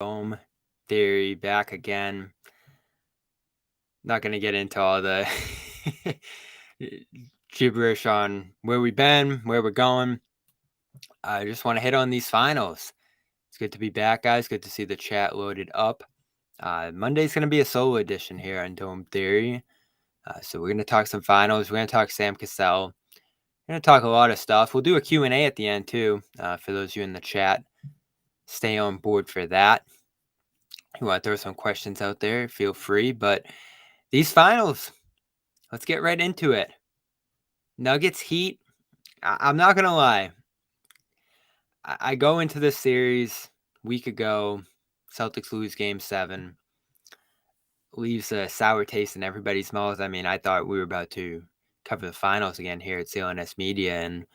Dome theory back again. Not going to get into all the gibberish on where we've been, where we're going. I just want to hit on these finals. It's good to be back, guys. Good to see the chat loaded up. Monday's going to be a solo edition here on Dome Theory. So we're going to talk some finals. We're going to talk Sam Cassell. We're going to talk a lot of stuff. We'll do a Q&A at the end, too, for those of you in the chat. Stay on board for that. If you want to throw some questions out there, feel free. But these finals, let's get right into it. Nuggets Heat. I'm not going to lie. I go into this series a week ago. Celtics lose game 7. Leaves a sour taste in everybody's mouth. I mean, I thought we were about to cover the finals again here at CLNS Media. And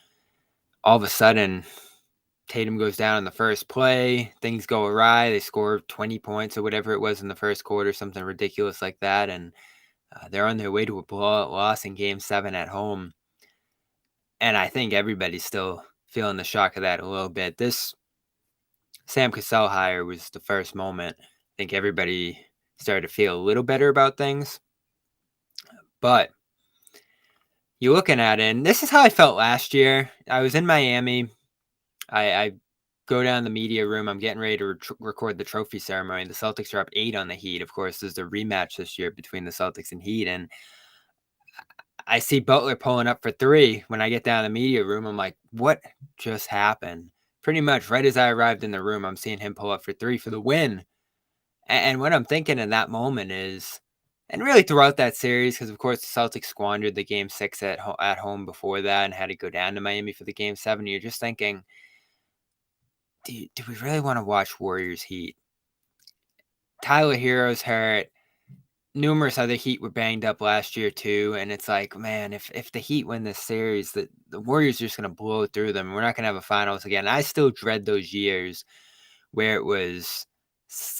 all of a sudden, Tatum goes down in the first play. Things go awry. They score 20 points or whatever it was in the first quarter, something ridiculous like that. And they're on their way to a blowout loss in game 7 at home. And I think everybody's still feeling the shock of that a little bit. This Sam Cassell hire was the first moment. I think everybody started to feel a little better about things. But you're looking at it, and this is how I felt last year. I was in Miami. I go down the media room. I'm getting ready to record the trophy ceremony. The Celtics are up 8 on the Heat. Of course, there's the rematch this year between the Celtics and Heat. And I see Butler pulling up for 3. When I get down the media room, I'm like, what just happened? Pretty much right as I arrived in the room, I'm seeing him pull up for 3 for the win. And what I'm thinking in that moment is, and really throughout that series, because of course the Celtics squandered the game 6 at home before that and had to go down to Miami for the game 7. You're just thinking, do we really want to watch Warriors Heat? Tyler Hero's hurt. Numerous other Heat were banged up last year too, and it's like, man, if the Heat win this series, the Warriors are just going to blow through them. We're not going to have a finals again. I still dread those years where it was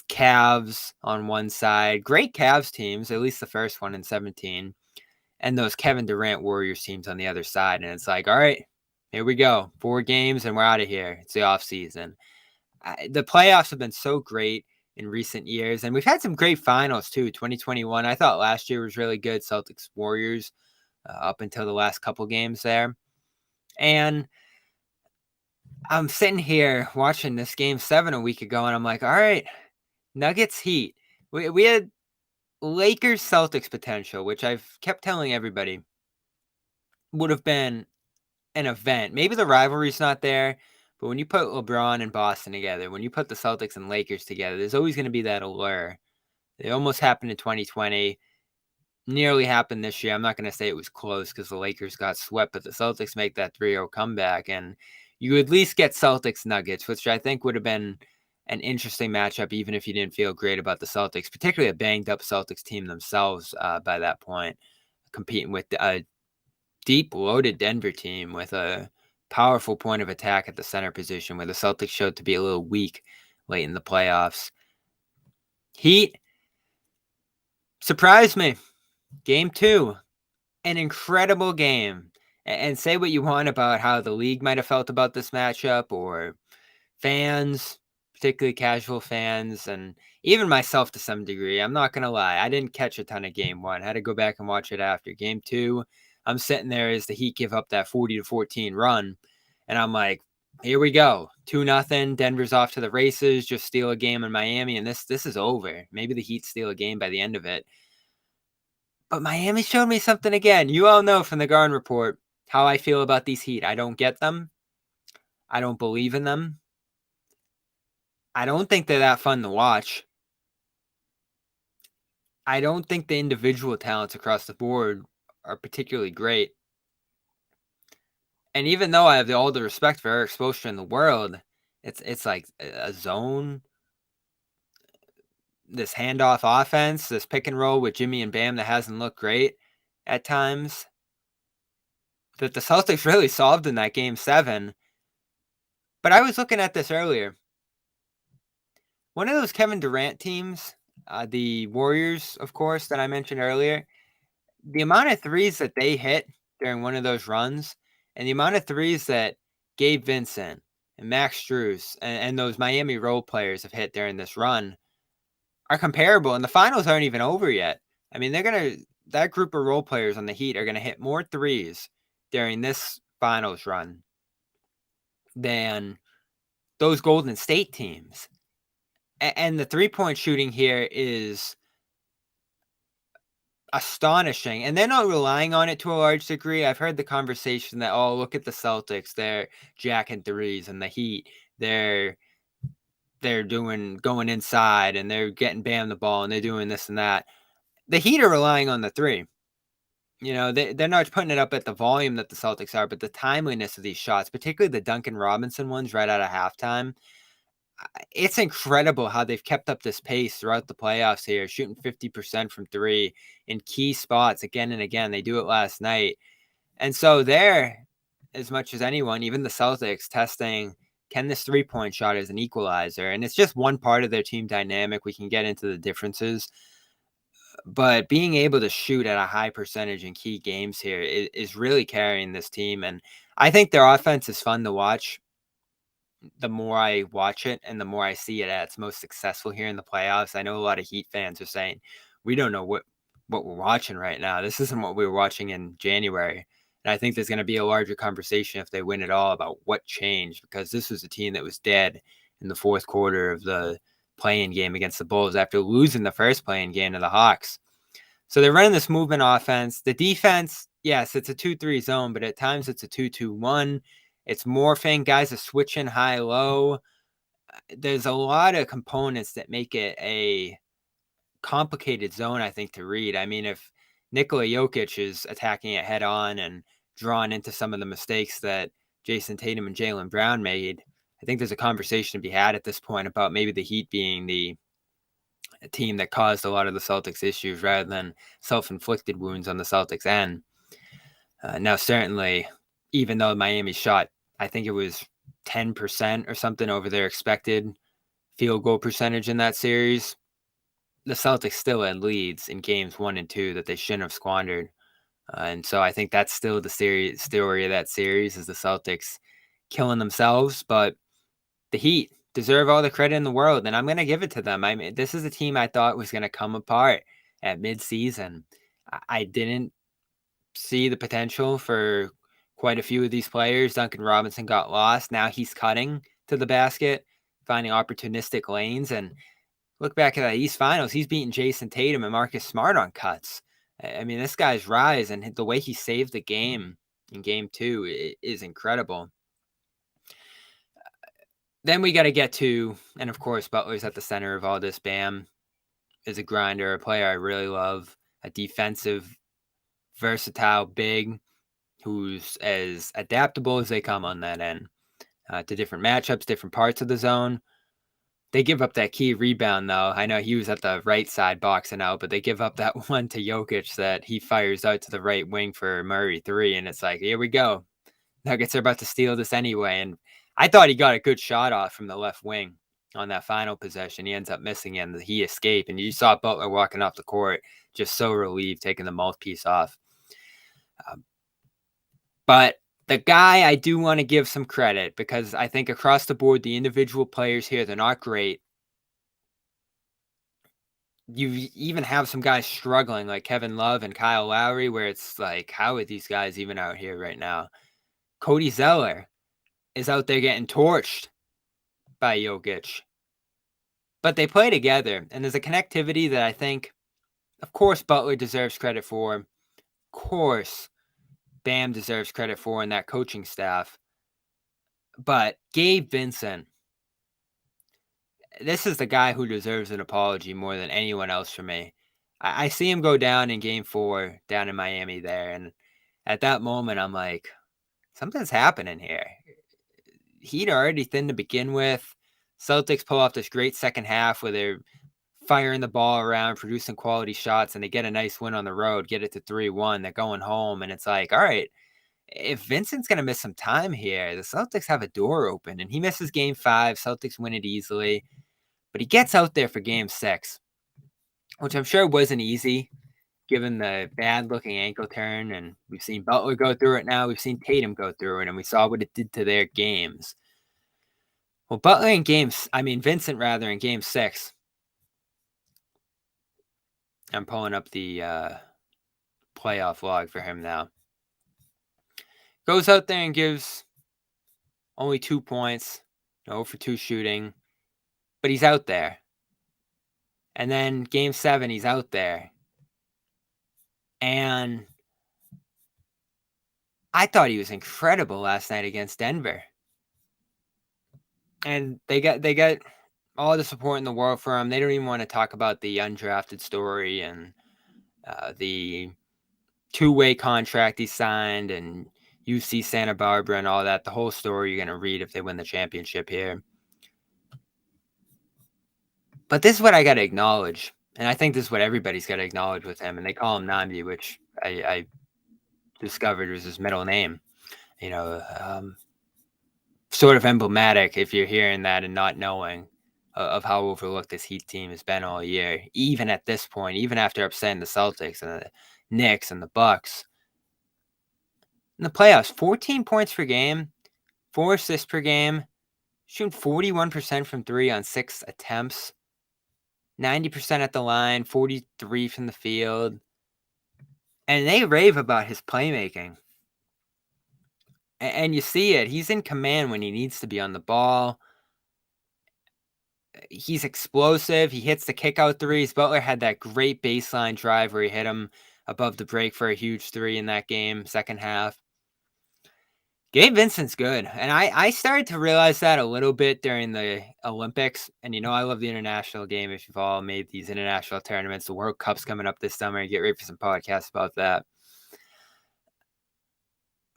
Cavs on one side, great Cavs teams, at least the first one in 17, and those Kevin Durant Warriors teams on the other side. And it's like, all right, here we go. 4 games and we're out of here. It's the offseason. The playoffs have been so great in recent years, and we've had some great finals too. 2021, I thought last year was really good. Celtics Warriors up until the last couple games there. And I'm sitting here watching this game 7 a week ago, and I'm like, all right, Nuggets Heat. We had Lakers Celtics potential, which I've kept telling everybody would have been an event. Maybe the rivalry's not there, but when you put LeBron and Boston together, when you put the Celtics and Lakers together, there's always going to be that allure. It almost happened in 2020. Nearly happened this year. I'm not going to say it was close because the Lakers got swept, but the Celtics make that 3-0 comeback, and you at least get Celtics Nuggets, which I think would have been an interesting matchup, even if you didn't feel great about the Celtics, particularly a banged-up Celtics team themselves by that point, competing with a deep, loaded Denver team with a powerful point of attack at the center position, where the Celtics showed to be a little weak late in the playoffs. Heat surprised me. Game 2, an incredible game. And say what you want about how the league might have felt about this matchup, or fans, particularly casual fans, and even myself to some degree. I'm not going to lie. I didn't catch a ton of game 1. I had to go back and watch it after. Game 2, I'm sitting there as the Heat give up that 40-14 run, and I'm like, here we go. 2-0. Denver's off to the races. Just steal a game in Miami, and this is over. Maybe the Heat steal a game by the end of it. But Miami showed me something again. You all know from the Garden Report how I feel about these Heat. I don't get them. I don't believe in them. I don't think they're that fun to watch. I don't think the individual talents across the board are particularly great. And even though I have all the respect for Eric Spoelstra in the world, it's like a zone, this handoff offense, this pick and roll with Jimmy and Bam that hasn't looked great at times, that the Celtics really solved in that game 7. But I was looking at this earlier. One of those Kevin Durant teams, the Warriors, of course, that I mentioned earlier, the amount of threes that they hit during one of those runs, and the amount of threes that Gabe Vincent, and Max Strus and those Miami role players have hit during this run are comparable, and the finals aren't even over yet. I mean, that group of role players on the Heat are gonna hit more threes during this finals run than those Golden State teams. And the 3-point shooting here is astonishing, and they're not relying on it to a large degree. I've heard the conversation that, oh, look at the Celtics, they're jacking threes, and the Heat, they're going inside, and they're getting Bam the ball, and they're doing this and that. The Heat are relying on the three. They're not putting it up at the volume that the Celtics are, but the timeliness of these shots, particularly the Duncan Robinson ones right out of halftime, it's incredible how they've kept up this pace throughout the playoffs here, shooting 50% from three in key spots again and again. They do it last night. And so they're, as much as anyone, even the Celtics, testing, can this three-point shot as an equalizer? And it's just one part of their team dynamic. We can get into the differences. But being able to shoot at a high percentage in key games here is really carrying this team. And I think their offense is fun to watch. The more I watch it and the more I see it at its most successful here in the playoffs. I know a lot of Heat fans are saying, we don't know what we're watching right now. This isn't what we were watching in January. And I think there's going to be a larger conversation if they win it all about what changed, because this was a team that was dead in the fourth quarter of the play-in game against the Bulls after losing the first play-in game to the Hawks. So they're running this movement offense. The defense, yes, it's a 2-3 zone, but at times it's a 2-2-1. It's morphing. Guys are switching high-low. There's a lot of components that make it a complicated zone, I think, to read. I mean, if Nikola Jokic is attacking it head-on and drawn into some of the mistakes that Jason Tatum and Jaylen Brown made, I think there's a conversation to be had at this point about maybe the Heat being the team that caused a lot of the Celtics issues rather than self-inflicted wounds on the Celtics end. Now, certainly, even though Miami shot, I think it was 10% or something over their expected field goal percentage in that series, the Celtics still had leads in games 1 and 2 that they shouldn't have squandered. And so I think that's still the story of that series, is the Celtics killing themselves. But the Heat deserve all the credit in the world, and I'm going to give it to them. I mean, this is a team I thought was going to come apart at midseason. I didn't see the potential for quite a few of these players. Duncan Robinson got lost. Now he's cutting to the basket, finding opportunistic lanes. And look back at that East Finals, he's beating Jason Tatum and Marcus Smart on cuts. I mean, this guy's rise and the way he saved the game in game 2 is incredible. Then we got to get to, and of course, Butler's at the center of all this. Bam is a grinder, a player I really love, a defensive, versatile big who's as adaptable as they come on that end to different matchups, different parts of the zone. They give up that key rebound, though. I know he was at the right side boxing out, but they give up that one to Jokic that he fires out to the right wing for Murray 3, and it's like, here we go. Nuggets are about to steal this anyway, and I thought he got a good shot off from the left wing on that final possession. He ends up missing it, and he escaped, and you saw Butler walking off the court just so relieved, taking the mouthpiece off. But the guy I do want to give some credit, because I think across the board, the individual players here, they're not great. You even have some guys struggling like Kevin Love and Kyle Lowry, where it's like, how are these guys even out here right now? Cody Zeller is out there getting torched by Jokic. But they play together, and there's a connectivity that I think, of course, Butler deserves credit for. Of course, Bam deserves credit for in that coaching staff. But Gabe Vincent, this is the guy who deserves an apology more than anyone else for me. I see him go down in game 4 down in Miami there, and at that moment, I'm like, something's happening here. Heat are already thin to begin with. Celtics pull off this great second half where they're firing the ball around, producing quality shots, and they get a nice win on the road, get it to 3-1. They're going home, and it's like, all right, if Vincent's going to miss some time here, the Celtics have a door open, and he misses game 5. Celtics win it easily, but he gets out there for game 6, which I'm sure wasn't easy given the bad-looking ankle turn, and we've seen Butler go through it now. We've seen Tatum go through it, and we saw what it did to their games. Well, Butler in Vincent rather in game 6. I'm pulling up the playoff log for him now. Goes out there and gives only 2 points, 0 for 2 shooting, but he's out there. And then game 7, he's out there. And I thought he was incredible last night against Denver. And they got all the support in the world for him. They don't even want to talk about the undrafted story and the two-way contract he signed and UC Santa Barbara and all that. The whole story you're going to read if they win the championship here. But this is what I got to acknowledge. And I think this is what everybody's got to acknowledge with him. And they call him Nambi, which I discovered was his middle name. Sort of emblematic if you're hearing that and not knowing of how overlooked this Heat team has been all year. Even at this point, even after upsetting the Celtics and the Knicks and the Bucks. In the playoffs, 14 points per game, 4 assists per game, shooting 41% from 3 on 6 attempts, 90% at the line, 43 from the field. And they rave about his playmaking. And you see it. He's in command when he needs to be on the ball. He's explosive. He hits the kick-out threes. Butler had that great baseline drive where he hit him above the break for a huge 3 in that game, second half. Gabe Vincent's good. And I started to realize that a little bit during the Olympics. And, I love the international game. If you've all made these international tournaments, the World Cup's coming up this summer. Get ready for some podcasts about that.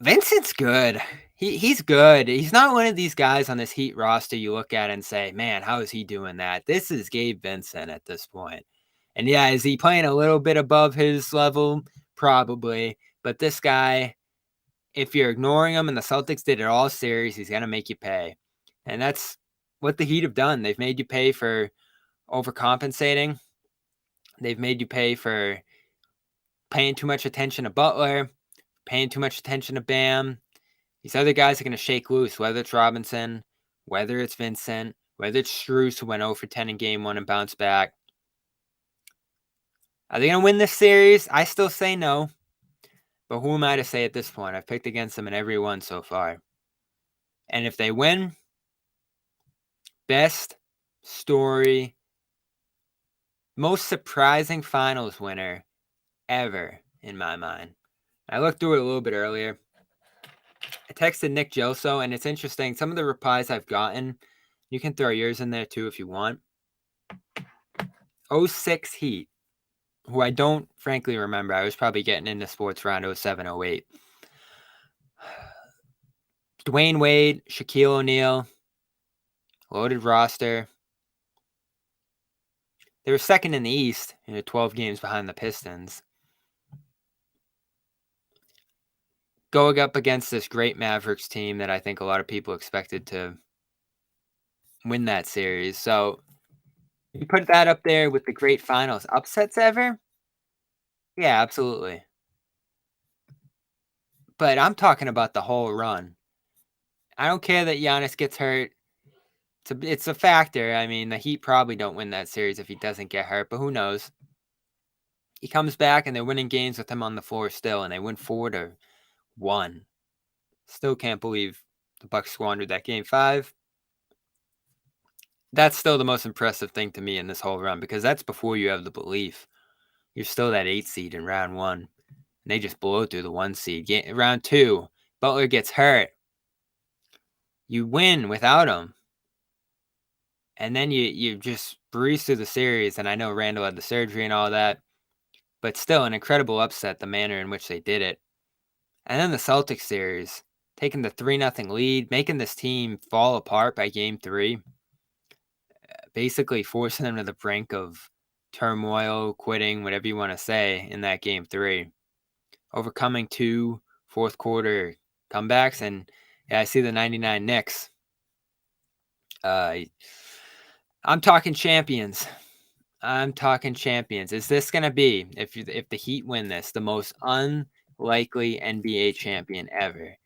Vincent's good. He's good. He's not one of these guys on this Heat roster you look at and say, man, how is he doing that? This is Gabe Vincent at this point. And yeah, is he playing a little bit above his level? Probably. But this guy, if you're ignoring him, and the Celtics did it all series, he's going to make you pay. And that's what the Heat have done. They've made you pay for overcompensating. They've made you pay for paying too much attention to Butler, paying too much attention to Bam. These other guys are going to shake loose, whether it's Robinson, whether it's Vincent, whether it's Strus, who went 0 for 10 in game 1 and bounced back. Are they going to win this series? I still say no. But who am I to say at this point? I've picked against them in every one so far. And if they win, best story, most surprising finals winner ever in my mind. I looked through it a little bit earlier. I texted Nick Gelso, and it's interesting. Some of the replies I've gotten, you can throw yours in there too if you want. 06 Heat, who I don't frankly remember. I was probably getting into sports around 07, 08. Dwayne Wade, Shaquille O'Neal, loaded roster. They were second in the East, 12 games behind the Pistons. Going up against this great Mavericks team that I think a lot of people expected to win that series. So you put that up there with the great finals upsets ever? Yeah, absolutely. But I'm talking about the whole run. I don't care that Giannis gets hurt. It's a factor. I mean, the Heat probably don't win that series if he doesn't get hurt, but who knows? He comes back and they're winning games with him on the floor still, and they win 4-1. Still can't believe the Bucks squandered that game 5. That's still the most impressive thing to me in this whole run, because that's before you have the belief. You're still that 8 seed in round 1, and they just blow through the 1 seed. Round 2, Butler gets hurt. You win without him. And then you just breeze through the series, and I know Randall had the surgery and all that, but still an incredible upset, the manner in which they did it. And then the Celtics series, taking the 3-0 lead, making this team fall apart by game 3, basically forcing them to the brink of turmoil, quitting, whatever you want to say, in that game 3. Overcoming 2 fourth quarter comebacks, and yeah, I see the 99 Knicks. I'm talking champions. Is this going to be, if the Heat win this, the most unlikely NBA champion ever?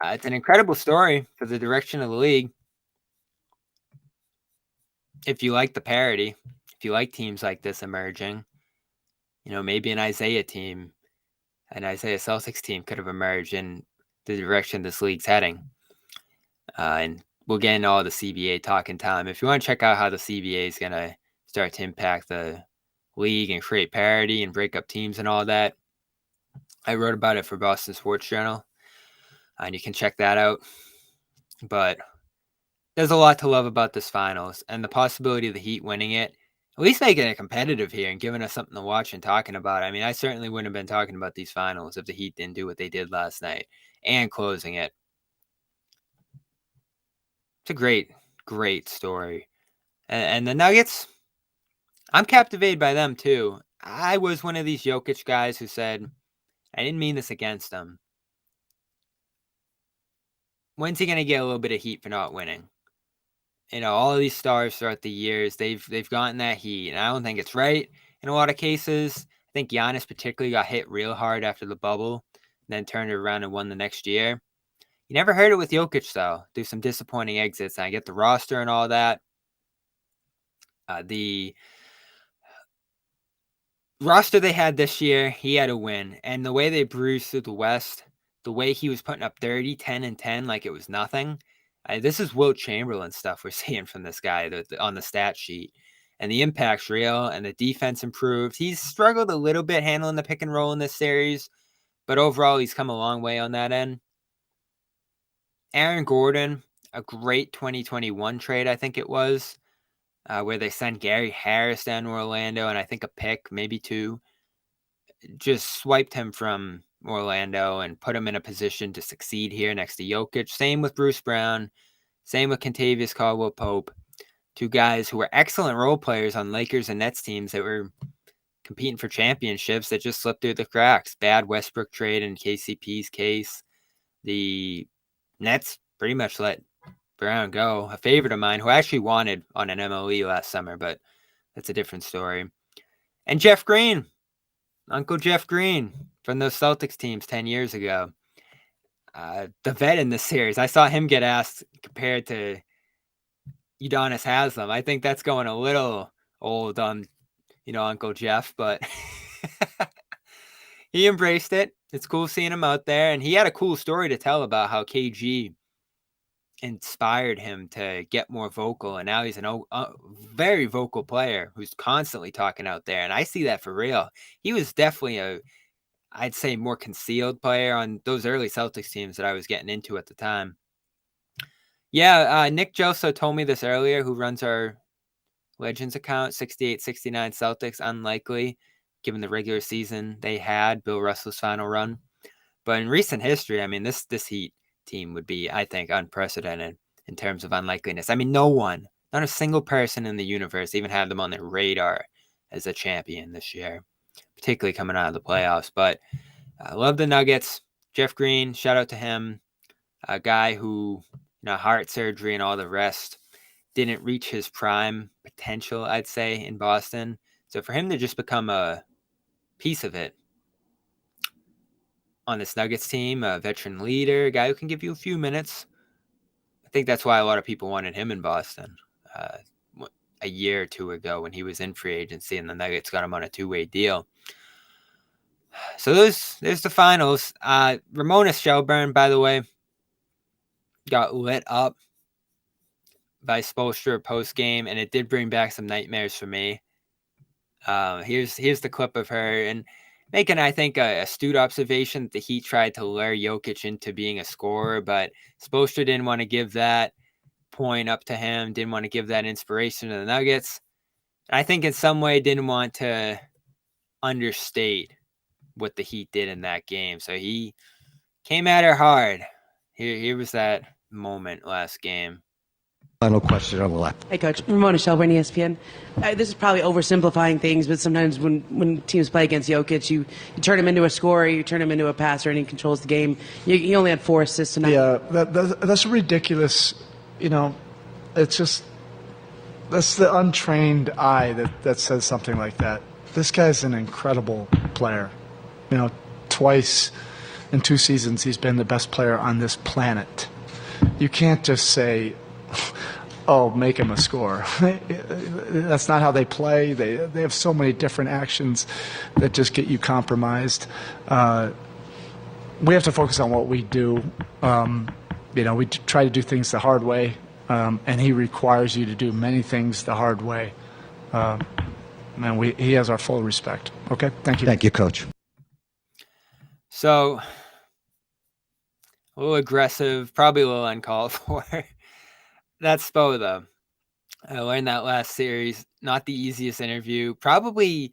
It's an incredible story for the direction of the league. if you like the parity, if you like teams like this emerging, maybe an Isaiah Celtics team could have emerged in the direction this league's heading. And we'll get into all the CBA talk in time. If you want to check out how the CBA is going to start to impact the league and create parity and break up teams and all that, I wrote about it for Boston Sports Journal, and you can check that out. But there's a lot to love about this finals, and the possibility of the Heat winning it, at least making it competitive here and giving us something to watch and talking about. I mean, I certainly wouldn't have been talking about these finals if the Heat didn't do what they did last night and closing it. It's a great, great story. And the Nuggets, I'm captivated by them too. I was one of these Jokic guys who said, I didn't mean this against them. When's he going to get a little bit of heat for not winning? All of these stars throughout the years, they've gotten that heat, and I don't think it's right in a lot of cases. I think Giannis particularly got hit real hard after the bubble, and then turned it around and won the next year. You never heard it with Jokic, though. Through some disappointing exits, and I get the roster and all that. The roster they had this year, he had to win, and the way they bruised through the West, the way he was putting up 30, 10, and 10 like it was nothing. This is Wilt Chamberlain stuff we're seeing from this guy on the stat sheet. And the impact's real, and the defense improved. He's struggled a little bit handling the pick and roll in this series, but overall he's come a long way on that end. Aaron Gordon, a great 2021 trade, I think it was, where they sent Gary Harris down to Orlando, and I think a pick, maybe two, just swiped him from Orlando and put him in a position to succeed here next to Jokic. Same with Bruce Brown. Same with Kentavious Caldwell-Pope. Two guys who were excellent role players on Lakers and Nets teams that were competing for championships that just slipped through the cracks. Bad Westbrook trade in KCP's case. The Nets pretty much let Brown go. A favorite of mine who I actually wanted on an MLE last summer, but that's a different story. And Jeff Green. Uncle Jeff Green from those Celtics teams 10 years ago. The vet in this series. I saw him get asked compared to Udonis Haslem. I think that's going a little old on, Uncle Jeff, but he embraced it. It's cool seeing him out there, and he had a cool story to tell about how KG inspired him to get more vocal, and now he's a very vocal player who's constantly talking out there, and I see that for real. He was definitely I'd say more concealed player on those early Celtics teams that I was getting into at the time. Yeah, Nick Joso told me this earlier, who runs our Legends account, 68-69 Celtics, unlikely, given the regular season they had, Bill Russell's final run. But in recent history, I mean, this Heat team would be, I think, unprecedented in terms of unlikeliness. I mean, not a single person in the universe even had them on their radar as a champion this year, particularly coming out of the playoffs. But I love the Nuggets. Jeff Green, shout out to him, a guy who, heart surgery and all the rest, didn't reach his prime potential, I'd say, in Boston. So for him to just become a piece of it on this Nuggets team, a veteran leader, a guy who can give you a few minutes, I think that's why a lot of people wanted him in Boston a year or two ago when he was in free agency, and the Nuggets got him on a two-way deal. So there's the finals. Ramona Shelburne, by the way, got lit up by Spoelstra post-game, and it did bring back some nightmares for me. Here's the clip of her, and making, I think, a astute observation that the Heat tried to lure Jokic into being a scorer, but Spoelstra didn't want to give that point up to him, didn't want to give that inspiration to the Nuggets. And I think in some way didn't want to understate what the Heat did in that game. So he came at her hard. Here was that moment last game. Final question on the left. Hey, Coach. Ramona Shelburne, ESPN. This is probably oversimplifying things, but sometimes when teams play against Jokic, you turn him into a scorer, you turn him into a passer, and he controls the game. He only had 4 assists tonight. Yeah, that's ridiculous. It's just, that's the untrained eye that says something like that. This guy's an incredible player. Twice in 2 seasons, he's been the best player on this planet. You can't just say, make him a scorer. That's not how they play. They have so many different actions that just get you compromised. We have to focus on what we do. We try to do things the hard way, and he requires you to do many things the hard way. He has our full respect. Okay, thank you. Thank you, Coach. So, a little aggressive, probably a little uncalled for. That's Spo, though. I learned that last series. Not the easiest interview. Probably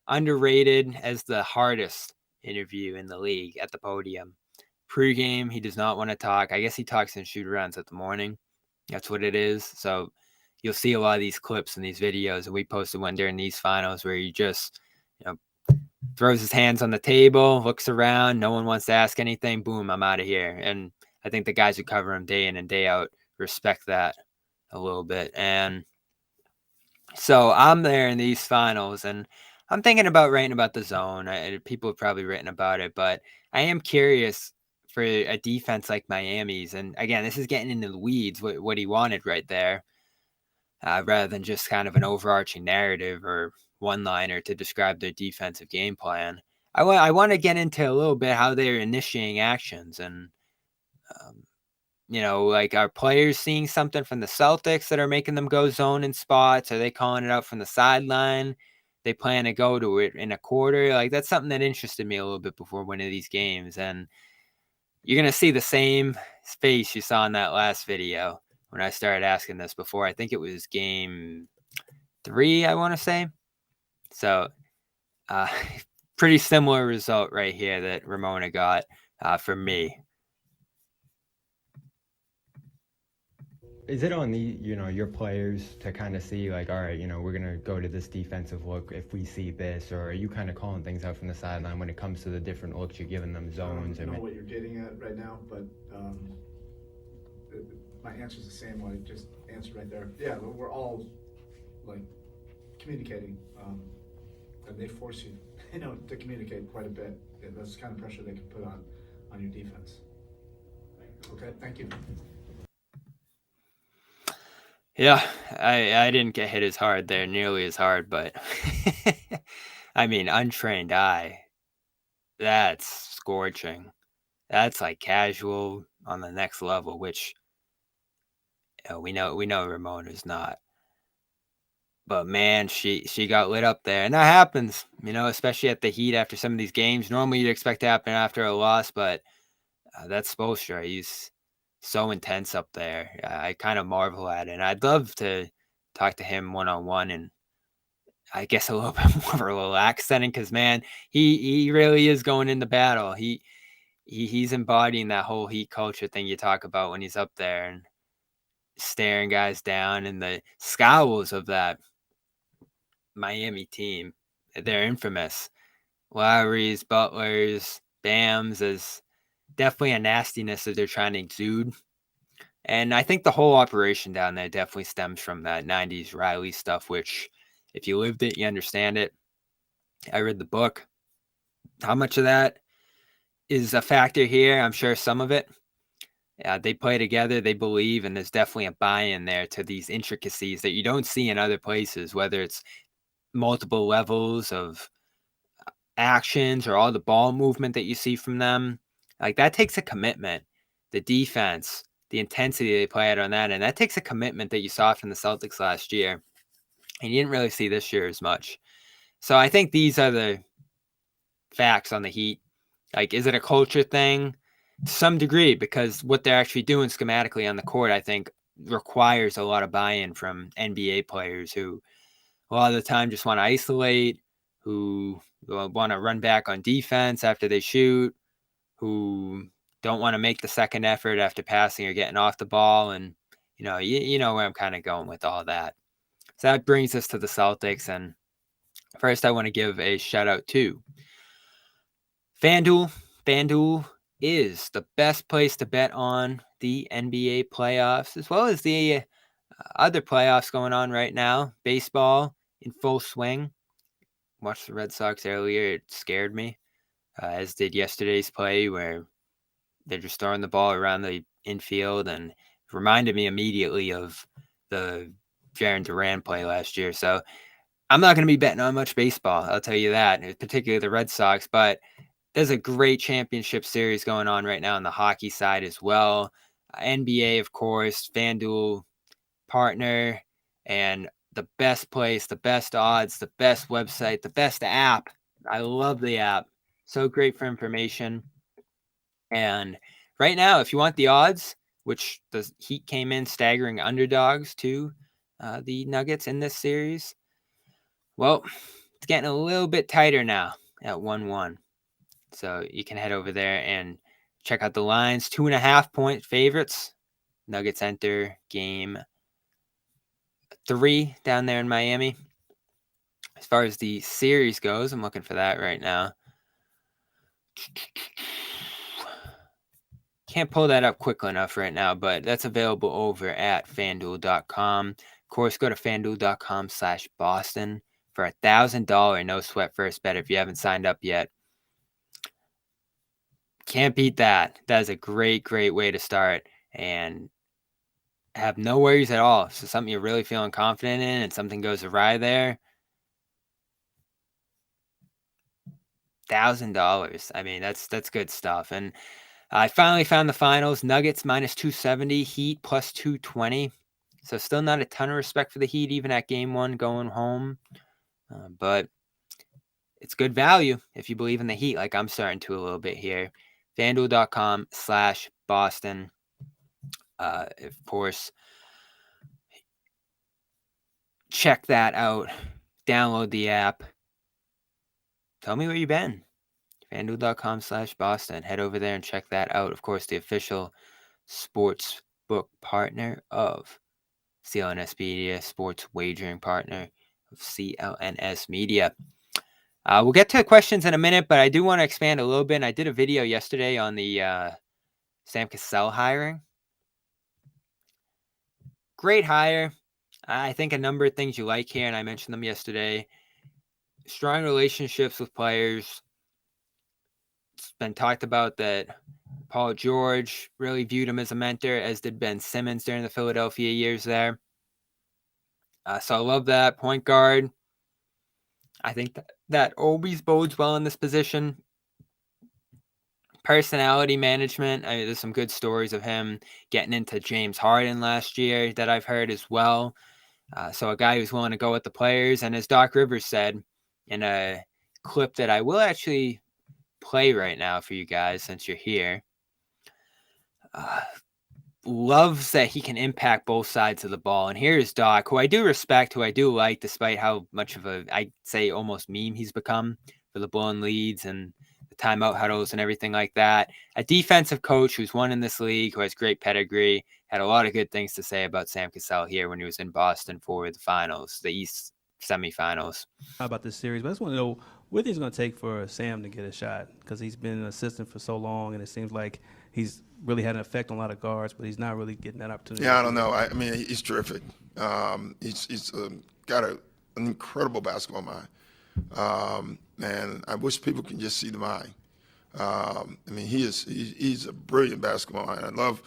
underrated as the hardest interview in the league at the podium. Pre-game, he does not want to talk. I guess he talks in shoot-arounds at the morning. That's what it is. So you'll see a lot of these clips and these videos, and we posted one during these finals where he just, throws his hands on the table, looks around, no one wants to ask anything, boom, I'm out of here. And I think the guys who cover him day in and day out respect that a little bit. And so I'm there in these finals, and I'm thinking about writing about the zone. People have probably written about it, but I am curious for a defense like Miami's. And again, this is getting into the weeds, what he wanted right there, rather than just kind of an overarching narrative or one-liner to describe their defensive game plan. I want to get into a little bit how they're initiating actions, and like, are players seeing something from the Celtics that are making them go zone in spots? Are they calling it out from the sideline? They plan to go to it in a quarter? Like, that's something that interested me a little bit before one of these games. And you're going to see the same face you saw in that last video when I started asking this before. I think it was game 3, I want to say. So, pretty similar result right here that Ramona got for me. Is it on your players to kind of see, like, all right, we're going to go to this defensive look if we see this, or are you kind of calling things out from the sideline when it comes to the different looks? You're giving them zones? I don't know what you're getting at right now, but my answer is the same one I just answered right there. Yeah, we're all, communicating, and they force you, to communicate quite a bit. That's the kind of pressure they can put on your defense. Okay, thank you. Yeah, I didn't get hit as hard there, nearly as hard, but I mean, untrained eye, that's scorching. That's like casual on the next level, which we know Ramona's not. But man, she got lit up there, and that happens, especially at the Heat after some of these games. Normally, you'd expect to happen after a loss, but that's Spoelstra. He's so intense up there. I kind of marvel at it, and I'd love to talk to him one-on-one, and I guess a little bit more of a relaxed setting, because man, he really is going into battle. He's embodying that whole Heat culture thing you talk about when he's up there and staring guys down, and the scowls of that Miami team. They're infamous. Lowry's, Butler's, Bam's is definitely a nastiness that they're trying to exude. And I think the whole operation down there definitely stems from that 90s Riley stuff, which if you lived it, you understand it. I read the book. How much of that is a factor here? I'm sure some of it. They play together, they believe, and there's definitely a buy-in there to these intricacies that you don't see in other places, whether it's multiple levels of actions or all the ball movement that you see from them. Like, that takes a commitment. The defense, the intensity they play out on that, and that takes a commitment that you saw from the Celtics last year, and you didn't really see this year as much. So I think these are the facts on the Heat. Like, is it a culture thing? To some degree, because what they're actually doing schematically on the court, I think, requires a lot of buy-in from NBA players who a lot of the time just want to isolate, who want to run back on defense after they shoot, who don't want to make the second effort after passing or getting off the ball. And, you know where I'm kind of going with all that. So that brings us to the Celtics. And first, I want to give a shout out to FanDuel. FanDuel is the best place to bet on the NBA playoffs, as well as the other playoffs going on right now. Baseball in full swing. Watched the Red Sox earlier. It scared me, as did yesterday's play where they're just throwing the ball around the infield, and it reminded me immediately of the Jaren Duran play last year. So I'm not going to be betting on much baseball. I'll tell you that, particularly the Red Sox. But there's a great championship series going on right now on the hockey side as well. NBA, of course, FanDuel partner, and the best place, the best odds, the best website, the best app. I love the app. So great for information. And right now, if you want the odds, which the Heat came in staggering underdogs to the Nuggets in this series, well, it's getting a little bit tighter now at 1-1. So you can head over there and check out the lines. 2.5-point favorites. Nuggets enter game 3 down there in Miami. As far as the series goes, I'm looking for that right now. Can't pull that up quick enough right now, but that's available over at FanDuel.com. Of course, go to FanDuel.com/Boston for $1,000 no sweat first bet if you haven't signed up yet. Can't beat that. That is a great, great way to start and have no worries at all. So something you're really feeling confident in and something goes awry there. $1,000. I mean, that's good stuff. And I finally found the finals. Nuggets -270, Heat +220. So still not a ton of respect for the Heat, even at game 1 going home. But it's good value if you believe in the Heat, like I'm starting to a little bit here. FanDuel.com/Boston. Of course, check that out. Download the app. Tell me where you've been. FanDuel.com/Boston. Head over there and check that out. Of course, the official sports book partner of CLNS Media, sports wagering partner of CLNS Media. We'll get to questions in a minute, but I do want to expand a little bit. And I did a video yesterday on the Sam Cassell hiring. Great hire. I think a number of things you like here, and I mentioned them yesterday. Strong relationships with players. It's been talked about that Paul George really viewed him as a mentor, as did Ben Simmons during the Philadelphia years there. So I love that. Point guard. I think that always bodes well in this position. Personality management. I mean, there's some good stories of him getting into James Harden last year that I've heard as well. So a guy who's willing to go with the players. And as Doc Rivers said in a clip that I will actually play right now for you guys since you're here, loves that he can impact both sides of the ball. And here's Doc, who I do respect, who I do like, despite how much of a, I'd say, almost meme he's become for the blowing leads and the timeout huddles and everything like that. A defensive coach who's won in this league, who has great pedigree, had a lot of good things to say about Sam Cassell here when he was in Boston for the finals, the East semifinals. About this series, but I just want to know what it's going to take for Sam to get a shot, because he's been an assistant for so long, and it seems like he's really had an effect on a lot of guards, but he's not really getting that opportunity. Yeah, I don't know. I mean, he's terrific. He's got an incredible basketball mind. And I wish people can just see the mind. I mean, he's a brilliant basketball mind. I love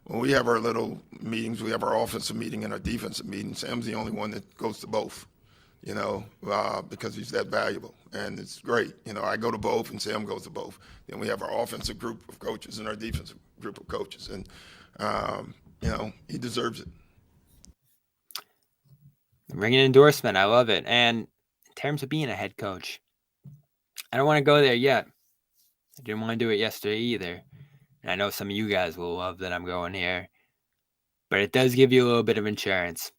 when we have our little meetings, we have our offensive meeting and our defensive meeting. Sam's the only one that goes to both, because he's that valuable. And it's great. I go to both and Sam goes to both. Then we have our offensive group of coaches and our defensive group of coaches. And, he deserves it. Ringing endorsement. I love it. And in terms of being a head coach, I don't want to go there yet. I didn't want to do it yesterday either. And I know some of you guys will love that I'm going here. But it does give you a little bit of insurance.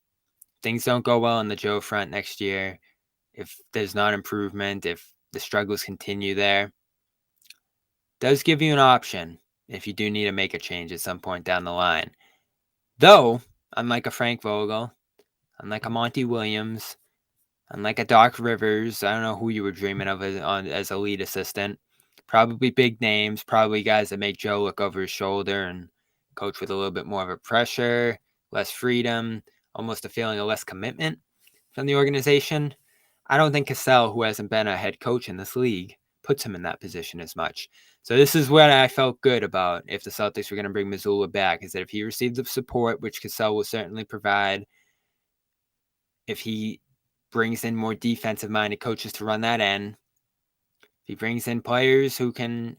Things don't go well on the Joe front next year, if there's not improvement, if the struggles continue there, does give you an option if you do need to make a change at some point down the line. Though, unlike a Frank Vogel, unlike a Monty Williams, unlike a Doc Rivers, I don't know who you were dreaming of as a lead assistant. Probably big names, probably guys that make Joe look over his shoulder and coach with a little bit more of a pressure, less freedom, almost a feeling of less commitment from the organization. I don't think Cassell, who hasn't been a head coach in this league, puts him in that position as much. So this is what I felt good about if the Celtics were going to bring Mazzulla back, is that if he received the support, which Cassell will certainly provide, if he brings in more defensive-minded coaches to run that end, if he brings in players who can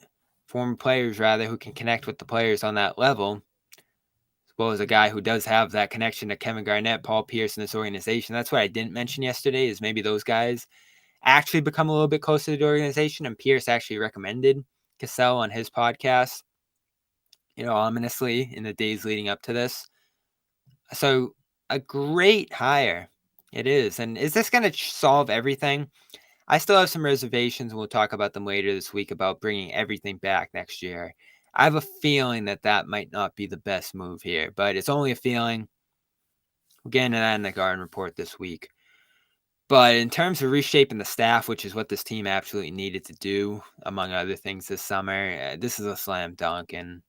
connect with the players on that level, as well as a guy who does have that connection to Kevin Garnett, Paul Pierce, and this organization. That's what I didn't mention yesterday, is maybe those guys actually become a little bit closer to the organization, and Pierce actually recommended Cassell on his podcast, ominously in the days leading up to this. So a great hire it is. And is this going to solve everything? I still have some reservations, and we'll talk about them later this week, about bringing everything back next year. I have a feeling that might not be the best move here, but it's only a feeling. We'll get into that in the Garden Report this week. But in terms of reshaping the staff, which is what this team absolutely needed to do, among other things this summer, this is a slam dunk. And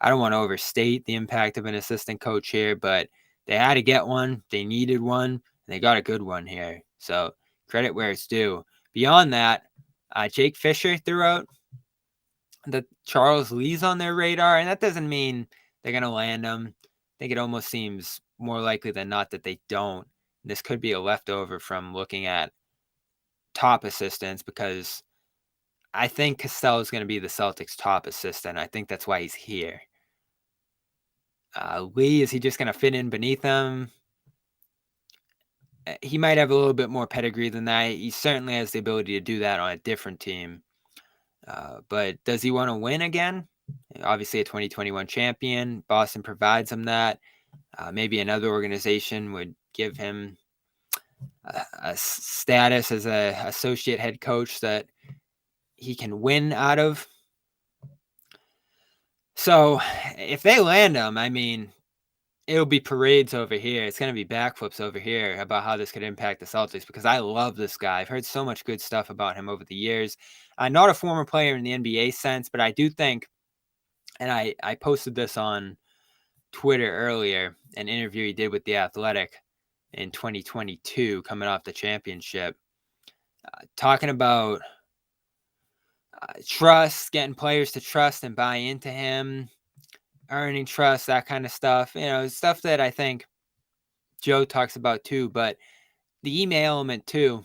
I don't want to overstate the impact of an assistant coach here, but they had to get one. They needed one, and they got a good one here. So credit where it's due. Beyond that, Jake Fisher threw out that Charles Lee's on their radar, and that doesn't mean they're going to land him. I think it almost seems more likely than not that they don't. This could be a leftover from looking at top assistants, because I think Cassell is going to be the Celtics' top assistant. I think that's why he's here. Lee, is he just going to fit in beneath him? He might have a little bit more pedigree than that. He certainly has the ability to do that on a different team. But does he want to win again? Obviously a 2021 champion. Boston provides him that. Maybe another organization would give him a status as an associate head coach that he can win out of. So if they land him, I mean, it'll be parades over here. It's going to be backflips over here about how this could impact the Celtics, because I love this guy. I've heard so much good stuff about him over the years. Not a former player in the NBA sense, but I do think, and I posted this on Twitter earlier, an interview he did with The Athletic in 2022, coming off the championship, talking about trust, getting players to trust and buy into him, earning trust, that kind of stuff. Stuff that I think Joe talks about too, but the email element too.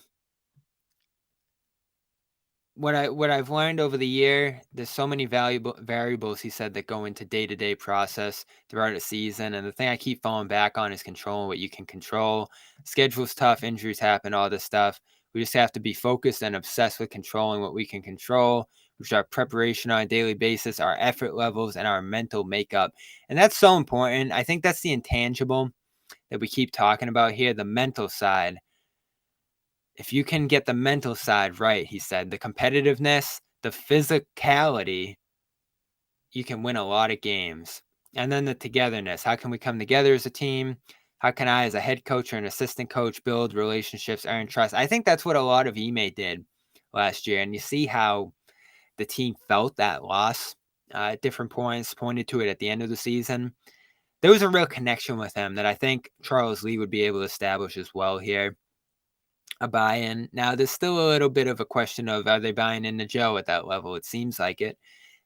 What I've learned over the year, there's so many valuable variables, he said, that go into day-to-day process throughout a season. And the thing I keep falling back on is controlling what you can control. Schedule's tough, injuries happen, all this stuff. We just have to be focused and obsessed with controlling what we can control, which is our preparation on a daily basis, our effort levels, and our mental makeup. And that's so important. I think that's the intangible that we keep talking about here, the mental side. If you can get the mental side right, he said, the competitiveness, the physicality, you can win a lot of games. And then the togetherness. How can we come together as a team? How can I, as a head coach or an assistant coach, build relationships, earn trust? I think that's what a lot of Ime did last year. And you see how the team felt that loss at different points, pointed to it at the end of the season. There was a real connection with him that I think Charles Lee would be able to establish as well here. A buy-in. Now, there's still a little bit of a question of, are they buying into Joe at that level? It seems like it,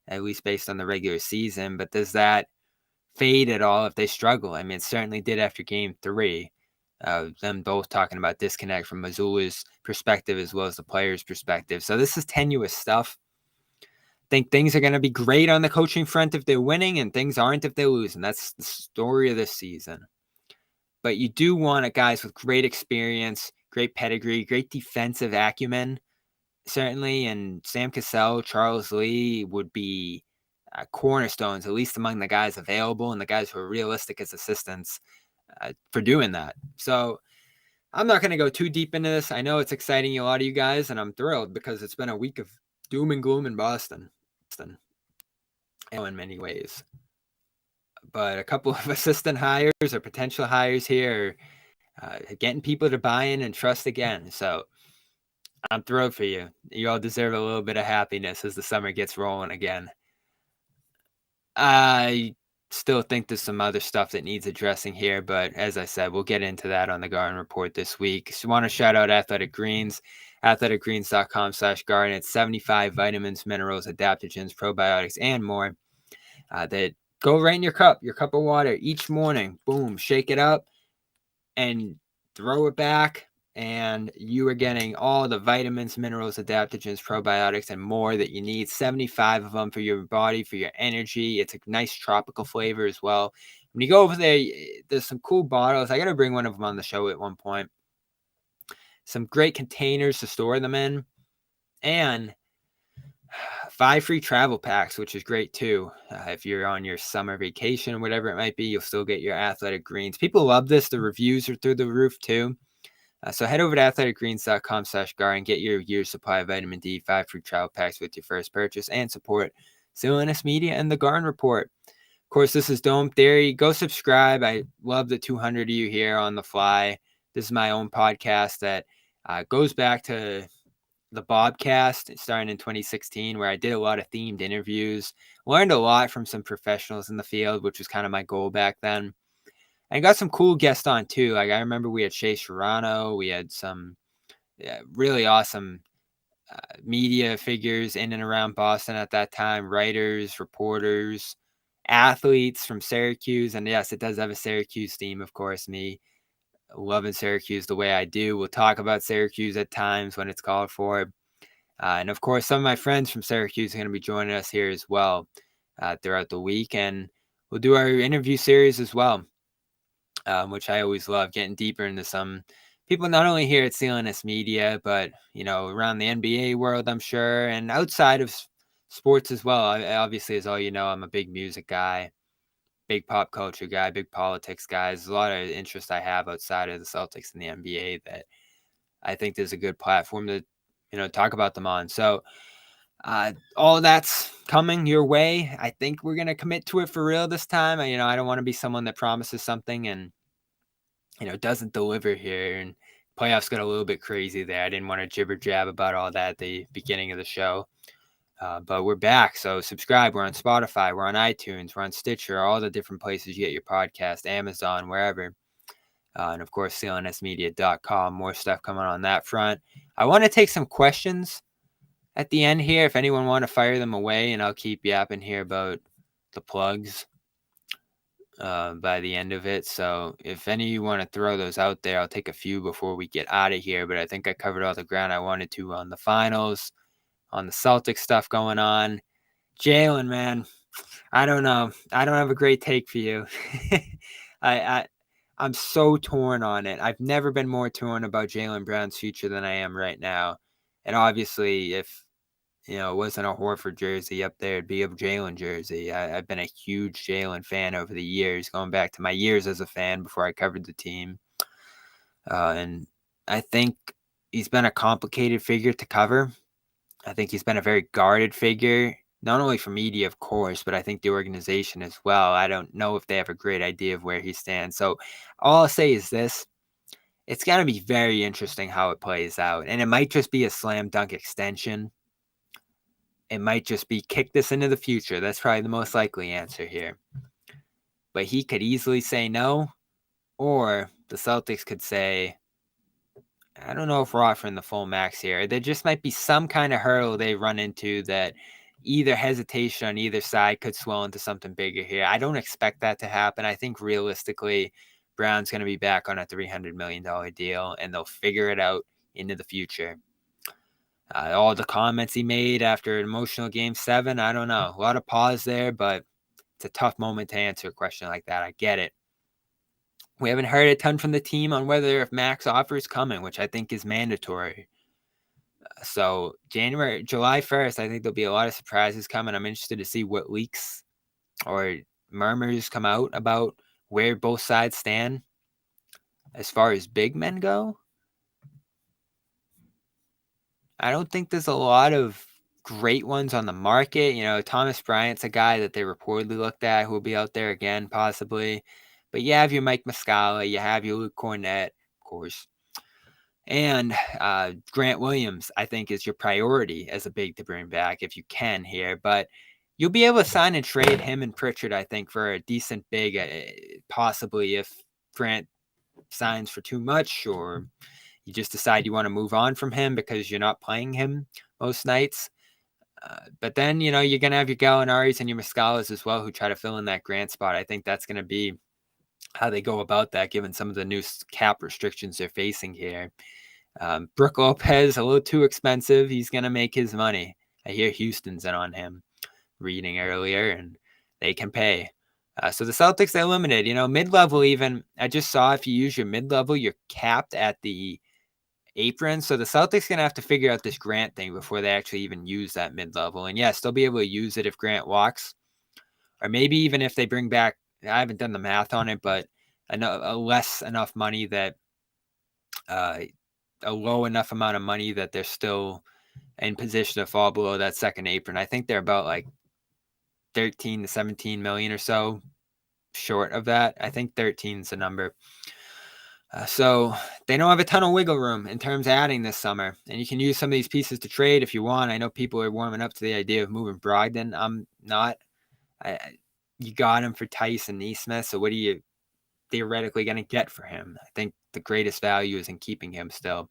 at least based on the regular season. But does that fade at all if they struggle? I mean, it certainly did after Game 3. Them both talking about disconnect from Mazzulla's perspective as well as the player's perspective. So this is tenuous stuff. I think things are going to be great on the coaching front if they're winning, and things aren't if they lose. And that's the story of this season. But you do want guys with great experience, great pedigree, great defensive acumen, certainly. And Sam Cassell, Charles Lee would be cornerstones, at least among the guys available and the guys who are realistic as assistants for doing that. So I'm not going to go too deep into this. I know it's exciting a lot of you guys, and I'm thrilled because it's been a week of doom and gloom in Boston in many ways. But a couple of assistant hires or potential hires here are getting people to buy in and trust again. So I'm thrilled for you. You all deserve a little bit of happiness as the summer gets rolling again. I still think there's some other stuff that needs addressing here, but as I said, we'll get into that on the Garden Report this week. So I want to shout out Athletic Greens, athleticgreens.com/garden. It's 75 vitamins, minerals, adaptogens, probiotics, and more that go right in your cup of water each morning. Boom, shake it up and throw it back, and you are getting all the vitamins, minerals, adaptogens, probiotics, and more that you need. 75 of them for your body, for your energy. It's a nice tropical flavor as well. When you go over there, there's some cool bottles. I got to bring one of them on the show at one point. Some great containers to store them in, and 5 free travel packs, which is great too. If you're on your summer vacation or whatever it might be, you'll still get your athletic greens. People love this. The reviews are through the roof too. So head over to athleticgreens.com/gar and get your year's supply of vitamin D, 5 free travel packs with your first purchase, and support CLNS Media and the Garn Report. Of course, this is Dome Theory. Go subscribe. I love the 200 of you here on the fly. This is my own podcast that goes back to the Bobcast starting in 2016, where I did a lot of themed interviews, learned a lot from some professionals in the field, which was kind of my goal back then. And got some cool guests on too. Like I remember we had Shea Serrano. We had some really awesome media figures in and around Boston at that time, writers, reporters, athletes from Syracuse. And yes, it does have a Syracuse theme, of course, me loving Syracuse the way I do. We'll talk about Syracuse at times when it's called for. And of course, some of my friends from Syracuse are going to be joining us here as well throughout the week. And we'll do our interview series as well, which I always love, getting deeper into some people, not only here at CLNS Media, but, around the NBA world, I'm sure, and outside of sports as well. Obviously, as all you know, I'm a big music guy, big pop culture guy, big politics guy. There's a lot of interest I have outside of the Celtics and the NBA that I think there's a good platform to, talk about them on. So all of that's coming your way. I think we're going to commit to it for real this time. I don't want to be someone that promises something and, doesn't deliver here. And playoffs got a little bit crazy there. I didn't want to jibber jab about all that at the beginning of the show. But we're back. So subscribe. We're on Spotify. We're on iTunes. We're on Stitcher, all the different places you get your podcast, Amazon, wherever. And of course, clnsmedia.com. More stuff coming on that front. I want to take some questions at the end here. If anyone want to fire them away, and I'll keep yapping here about the plugs by the end of it. So if any of you want to throw those out there, I'll take a few before we get out of here. But I think I covered all the ground I wanted to on the finals, on the Celtics stuff going on. Jalen, man, I don't know. I don't have a great take for you. I'm so torn on it. I've never been more torn about Jaylen Brown's future than I am right now. And obviously, if it wasn't a Horford jersey up there, it'd be a Jalen jersey. I've been a huge Jalen fan over the years, going back to my years as a fan before I covered the team. And I think he's been a complicated figure to cover. I think he's been a very guarded figure, not only for media, of course, but I think the organization as well. I don't know if they have a great idea of where he stands. So all I'll say is this. It's going to be very interesting how it plays out. And it might just be a slam dunk extension. It might just be kick this into the future. That's probably the most likely answer here. But he could easily say no, or the Celtics could say, I don't know if we're offering the full max here. There just might be some kind of hurdle they run into that either hesitation on either side could swell into something bigger here. I don't expect that to happen. I think realistically, Brown's going to be back on a $300 million deal, and they'll figure it out into the future. All the comments he made after an emotional Game 7, I don't know. A lot of pause there, but it's a tough moment to answer a question like that. I get it. We haven't heard a ton from the team on whether if max offer is coming, which I think is mandatory. So July 1st, I think there'll be a lot of surprises coming. I'm interested to see what leaks or murmurs come out about where both sides stand as far as big men go. I don't think there's a lot of great ones on the market. Thomas Bryant's a guy that they reportedly looked at who will be out there again, possibly. But you have your Mike Muscala, you have your Luke Cornett, of course. And Grant Williams, I think, is your priority as a big to bring back if you can here. But you'll be able to sign and trade him and Pritchard, I think, for a decent big, possibly if Grant signs for too much or you just decide you want to move on from him because you're not playing him most nights. But then, you're going to have your Gallinaris and your Muscalas as well who try to fill in that Grant spot. I think that's going to be how they go about that, given some of the new cap restrictions they're facing here. Brook Lopez, a little too expensive. He's going to make his money. I hear Houston's in on him, reading earlier, and they can pay. So the Celtics, they're limited. Mid-level even, I just saw if you use your mid-level, you're capped at the apron. So the Celtics going to have to figure out this Grant thing before they actually even use that mid-level. And yes, they'll be able to use it if Grant walks. Or maybe even if they bring back, I haven't done the math on it, but a less enough money that a low enough amount of money that they're still in position to fall below that second apron. I think they're about like 13 to 17 million or so short of that. I think 13 is the number. So they don't have a ton of wiggle room in terms of adding this summer. And you can use some of these pieces to trade if you want. I know people are warming up to the idea of moving Brogdon. I'm not. You got him for Tyson Neesmith, so what are you theoretically going to get for him? I think the greatest value is in keeping him still.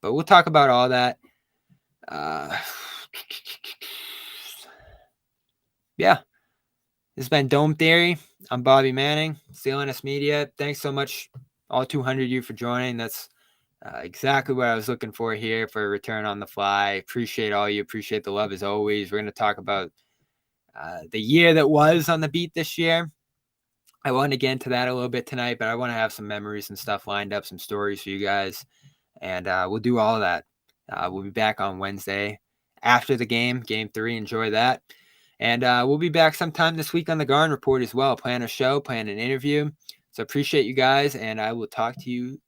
But we'll talk about all that. Yeah. This has been Dome Theory. I'm Bobby Manning, CLNS Media. Thanks so much, all 200 of you, for joining. That's exactly what I was looking for here for a return on the fly. Appreciate all you. Appreciate the love as always. We're going to talk about the year that was on the beat this year. I want to get into that a little bit tonight, but I want to have some memories and stuff lined up, some stories for you guys, and we'll do all of that. We'll be back on Wednesday after the game, Game 3. Enjoy that. And we'll be back sometime this week on the Garden Report as well. Plan a show, plan an interview. So appreciate you guys, and I will talk to you